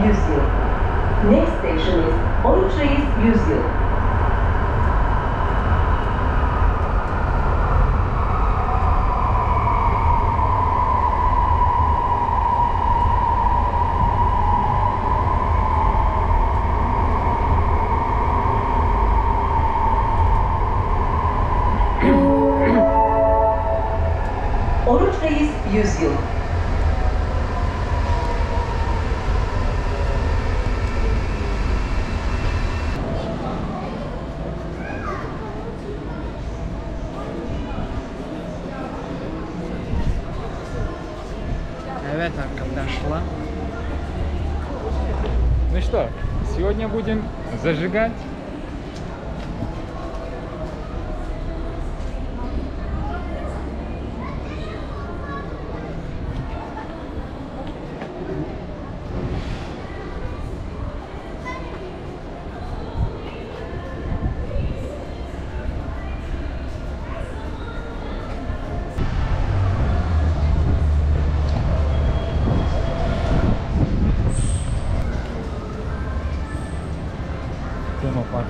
100 yıl. Next station is Oruç Reis 100 yıl. Oruç Reis 100 yıl. Evet arkadaşlar. Ну что, сегодня будем зажигать. Tema parkı.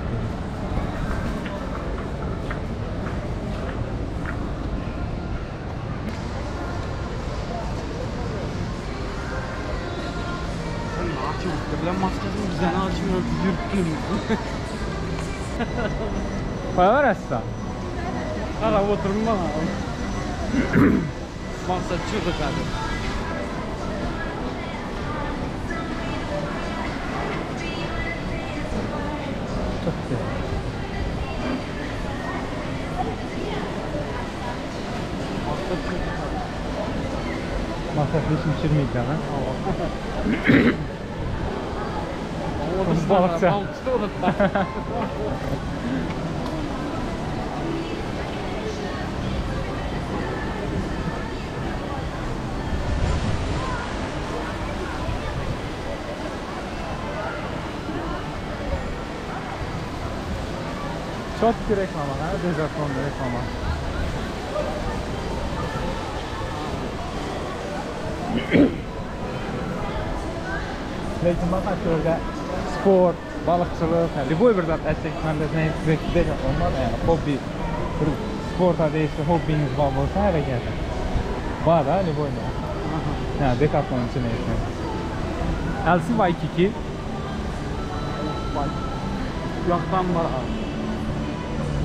Ben maskesini güzel açmıyor, yürüttüm. Para resta. Hala oturma. Maksat çıktık hadi. Çok güzel. Maksat çıktık hadi. Masraflı işim çirmeydi ha. Balıkçı. Balıkçı. Çok direkt ama ha, Decathlon direkt ama. Lekin bak orada spor, balıkçılık, любой bir zat etkinliklerinde Decathlon var yani hobi, bir sporta değişti hobbiniz var olsa hareket. Var da любой da. Yani Decathlon için neyse. LC Waikiki. Yaktan var abi.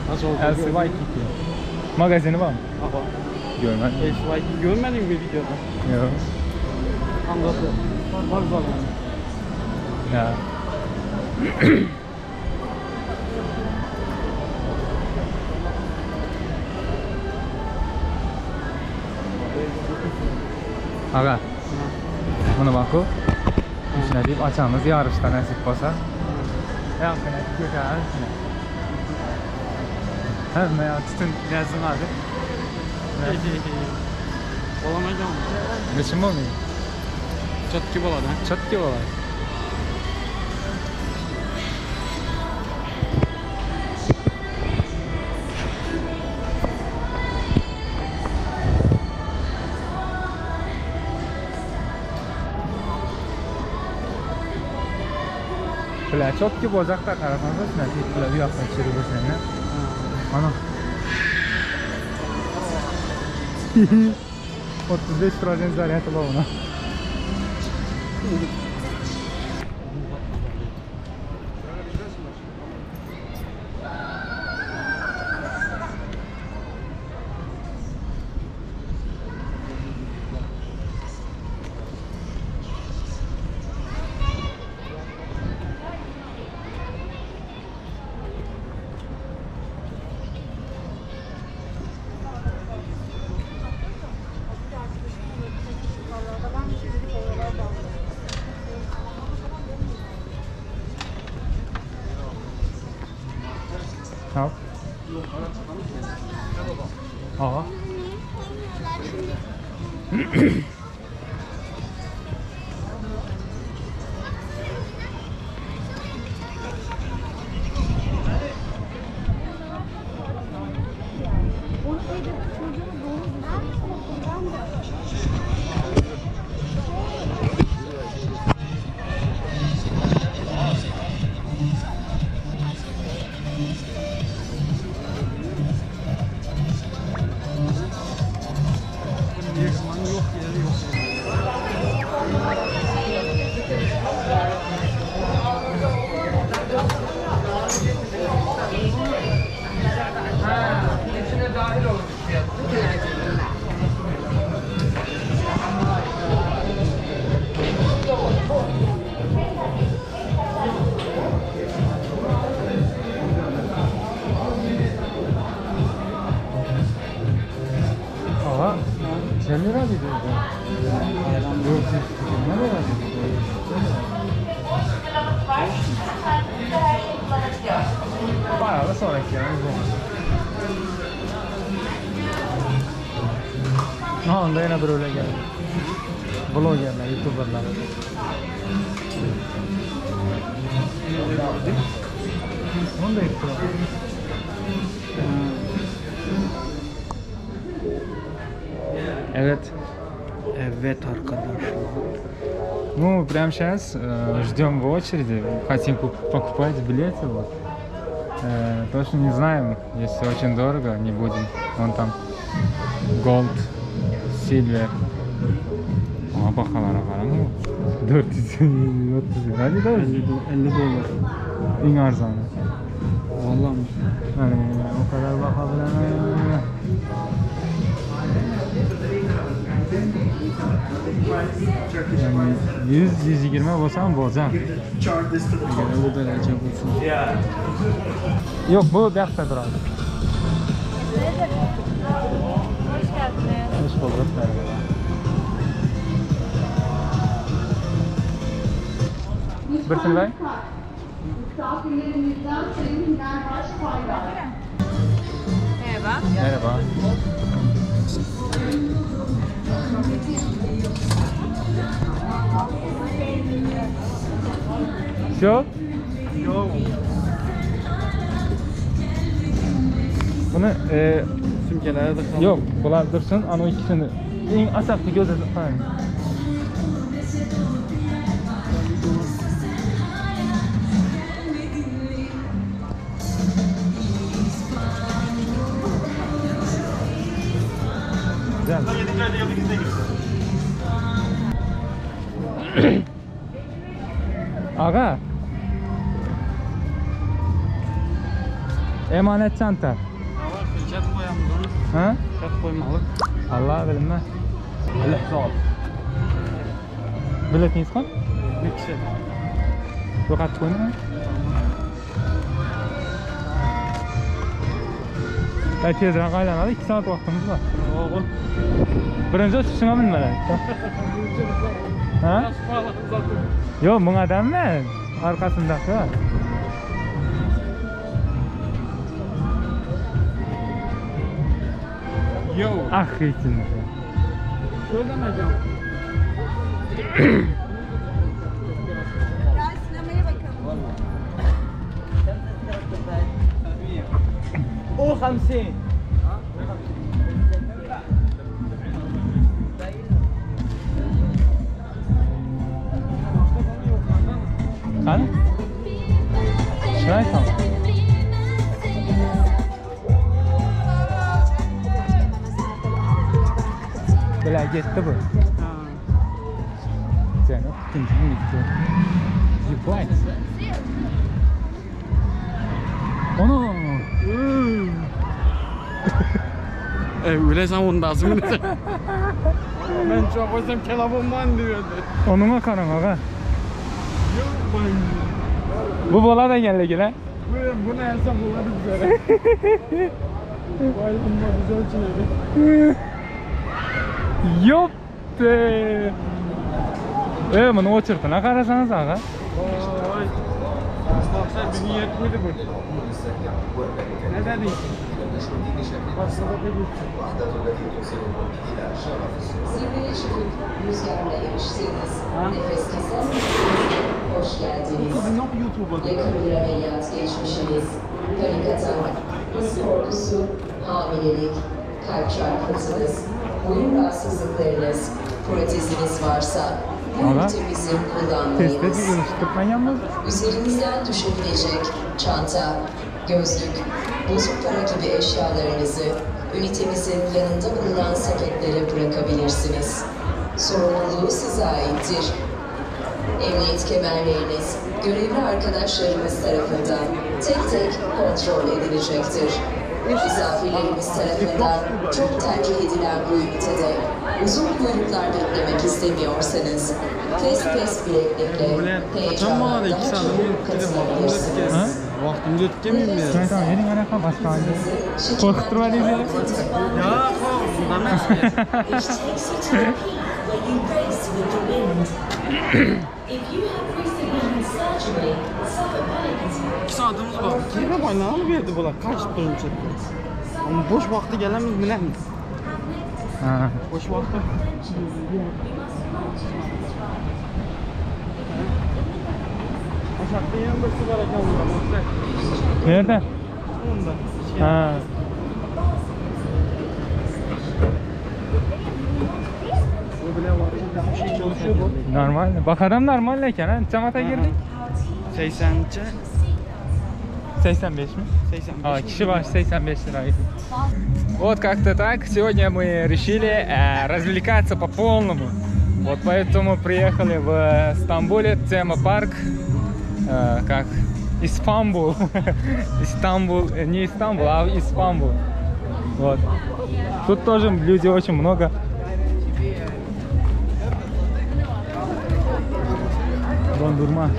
Nasıl oldu? LC Waikiki. Magazini var mı? Aha. Görmedim. LC görmedin mi videoda? Yok. Anladım. Bak zaten. Ya. Aga. Buna bakı. İşine deyip açamız yarışta nasip olsa. Yakına götürür içine. Hem ya tütün yazın hadi. Olamayacağım. Geçim olmuyor. Çat gibi oladı ha. Çat gibi olay. Şöyle çok gibi olacak da karafanızda şöyle bir yapmak içeri bu seninle. Ana. 35% zaryatı var ona. Tamam. Aa. 80 lira dedi. 400 ne lira dedi. Bayağı da sonraki yani bu. Ha onda yine bir öyle geldi. Bloggerler, youtuberlar. Onu da yaptılar. Evet. Evet arkadaşlar. Ну, прямо сейчас ждем в очереди, хотим покупать билеты, вот. Точно не знаем, если очень дорого, не будем. Вон там Gold, Silver. Ama bakalara karan mı? 400 400 hadi de 50 dolar. en arzanı. Vallahi mi? Yani o kadar bakabilen. Yani 100-120 olsam bozacağım. Gene bu derece olsun. Yok bu bekle duralım. Hoş geldiniz. Hoş bulduk. Merhaba. Birisini ver. Misafirlerimizden Sayın Hilal Başpaylar. Merhaba. Merhaba. Şu? Yok. Bunu Simgelere de kaldı. yok, bunlar dursun, o ikisini en asaklı gözle falan. Güzel. Aga. Emanet çanta. Var, ket koyalım. Ha? Ket koymalık. Allah bilmez. Allah sağ ol. Biletiniz kan? Bir kişi. Yok at koyun mu? Belki tezden kaylanalı 2 saat vaktimiz var. Oğlum. Birinci uçuşuna binmeden. Ha? Nasıl bağlı zaten? Yok buna denmez. Arkasındaki var. Yo. Ah için. Söylemeyeceğim. Gel sinemaya bakalım. O 50. Hani? Şurayı tamam. Böyle gitti bu. Sen o ikinci mi gitti? Yıklayın. Onu. Öyle zaman lazım. Ben çok koysam kelabondan diyordu. Onunla karın aga. Bu bola da geldi gele. Bu ne yasam buladı üzere. Vay bunda güzel çiledi. Yok be. Bunu o çırpına karasanız aga. Vay. Baksana bir niyet miydi bu? Ne dedin? Başladı dedi. Zirveye çıkıp rüzgarla yarıştığınız, Ha? nefes kesin. Hoş geldiniz. Kızın yok YouTube'a. Yakın bir ameliyat geçmişiniz, panik atak, hız korkusu, hamilelik, kalp çarpıntınız, boyun rahatsızlıklarınız, proteziniz varsa bu Valla, ünitemizi Teste bir kullanmalıyız. görüştürmen yalnız. Üzerinizden düşebilecek çanta, gözlük, bozuk para gibi eşyalarınızı ünitemizin yanında bulunan sepetlere bırakabilirsiniz. Sorumluluğu size aittir. Emniyet kemerleriniz görevli arkadaşlarımız tarafından tek tek kontrol edilecektir. Misafirlerimiz tarafından çok tercih edilen bu ünitede uzun kuyruklar beklemek istemiyorsanız pes bileklikle heyecanla daha çok katılabilirsiniz. Vaktimde ötkemeyeyim mi? Tamam, yeni alaka başka halde. Korkutturma değil mi? Ya ağzından nasıl which takes you to the peak where you race with the wind. If you have recently had surgery, suffer panic attacks, 2 saatimiz var. Yine baynağı mı verdi bunlar? Kaç bölüm çekti? Ama boş vakti gelemeyiz bilir miyiz? Ha. Boş vakti. Aşağıda yine bir su var ekranında. Nerede? Bunda. Ha. Bu bile var. Bir şey çalışıyor bu. Normal. Bak adam normalleyken ha. Camata girdik. 80. 85 mi? 85. А, киши ваш 85 лira. Вот как-то так. Сегодня мы решили развлекаться по полному. Вот поэтому приехали в Стамбуле, темапарк, как Истанбул. Истанбул, не Истанбул, а Истанбул. Вот. Тут тоже люди очень много. Dondurma.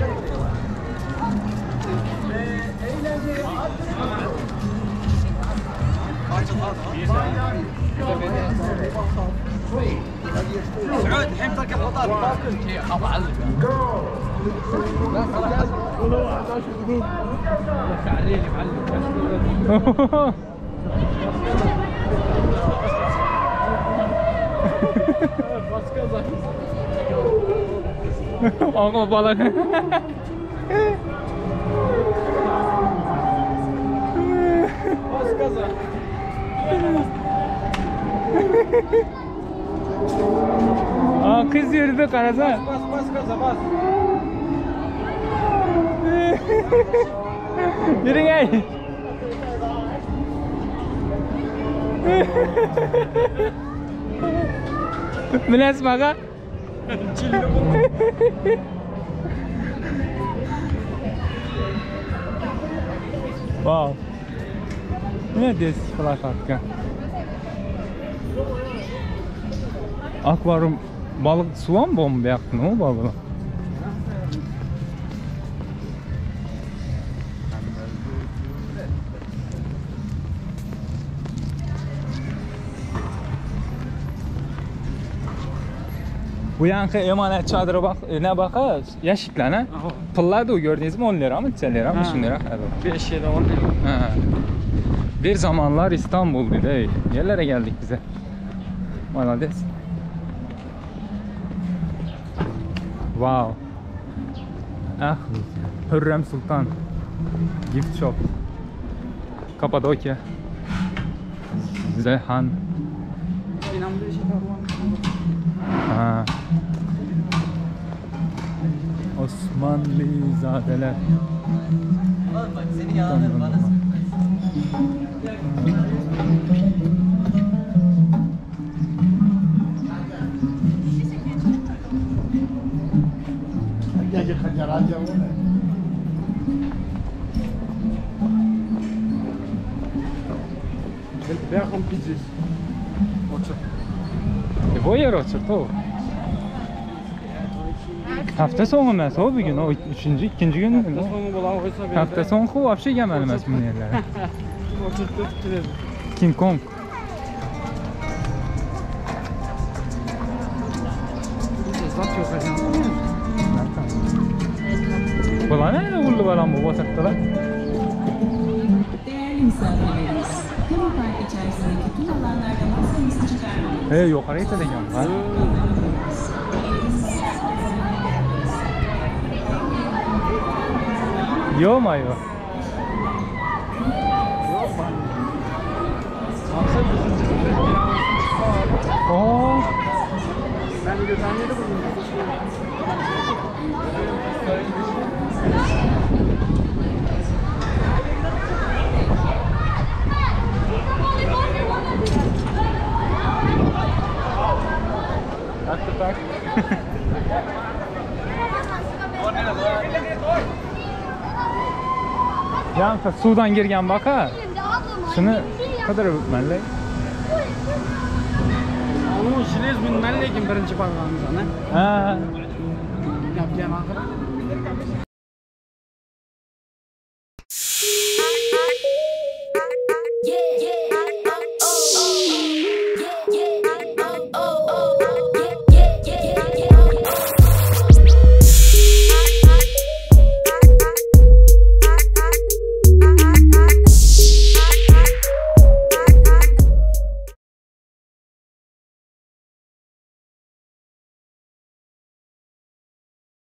Ama balık. Bas gaza. Aa, kız yürüdü karasa. Bas gaza bas. Yürü gel. Bilas maka? Çilli bu. Wow. Ne diyorsun flash hakkı? Akvaryum balık suya mı bomba yaktın o balığı? Bu yankı emanet çadırı bak ne bakar yaşıklar ha? Pıllar da gördünüz mü 10 lira mı 3 lira mı 3 lira? 5 lira 10 lira. Ha. Bir zamanlar İstanbul bir de yerlere geldik bize. Malades. Wow. Ah, Hürrem Sultan. Gift shop. Kapadokya. Zeyhan. İnandığı şey var. Ha. Osmanlızadeler. Oğlum bak seni yalanlarım bana Beyakım pizziz. Otur. Bu yer oturdu. Hafta sonu emas o bugün o ikinci gün mü? Sonu bulan oysa bir Hafta sonu vobshe gelmedi emas bu yerlere. Oturttu tutuyor. King Kong. Zat yok hocam. Bular ne ullu balan bu oturttular? değerli misafirlerimiz, kamu park içerisindeki tüm alanlarda maskanızı çıkarmayın. He yukarı iteden lan. Yo mu yo? Oo. Ben gözlemleri buldum. Tak. Yanka sudan girgen baka. Şunu kadar öpmenle. Onun işiniz bundan lekin birinci parmağımızdan ha. Ha. Yapacağım ahır.